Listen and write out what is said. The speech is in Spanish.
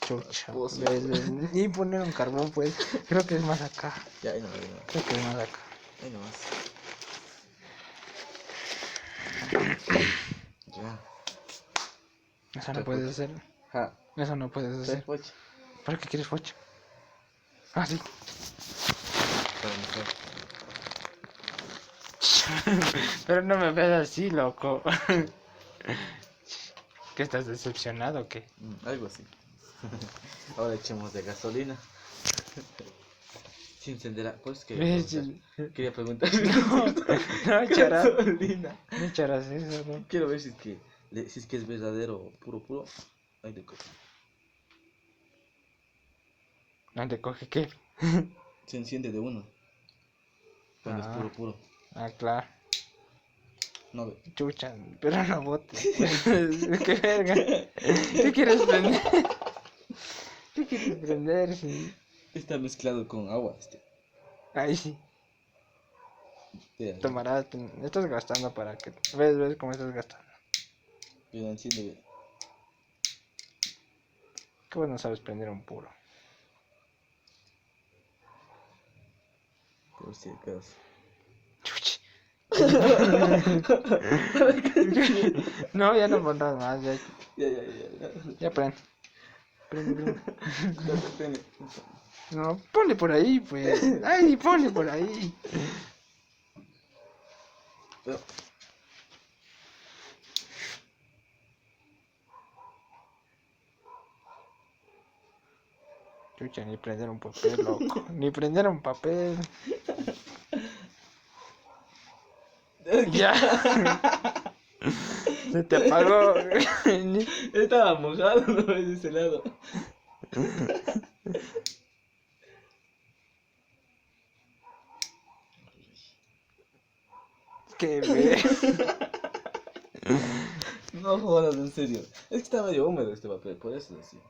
Chucha. Pozo. Ni poner un carbón, pues. Creo que es más acá. Ya, ahí nomás, ahí nomás. Creo que es más acá. Ahí nomás. Ya. Eso no Trae puedes focha. hacer. Ja. Eso no puedes Trae hacer. focha. ¿Para qué quieres focha? Ah, sí. Para mejor. Pero no me ves así, loco. ¿Qué estás decepcionado o qué? Algo así. Ahora echemos de gasolina. Se encenderá. Pues quería ¿Ves? preguntar. Quería preguntar. No echarás. Gasolina. No echarás eso, ¿no? Quiero ver si es que, si es que es verdadero, puro. Ahí te coge. ¿No te coge qué? Se enciende de uno. Cuando es Ah, puro. claro. No ve. Chucha, pero no botes, pues. Qué verga. ¿Qué quieres prender? ¿Qué quieres prender? Sí. Está mezclado con agua. Ahí sí. Mira, Tomarás, estás gastando para que. ¿Ves cómo estás gastando? mira, enciende bien. Que vos no sabes prender un puro. Por si acaso. Chuchi. ¿Para qué? No, ya no pondrás más, ya. Ya. Ya prende. Prende. Prende. No, ponle por ahí, pues. Ay, ponle por ahí. Pero, Chucha, ni prender un papel, loco. Ni prender un papel. Ya. Se te apagó. estaba mojado, no ves de ese lado. Qué ve. No jodas, en serio. Es que está medio húmedo este papel, por eso decía.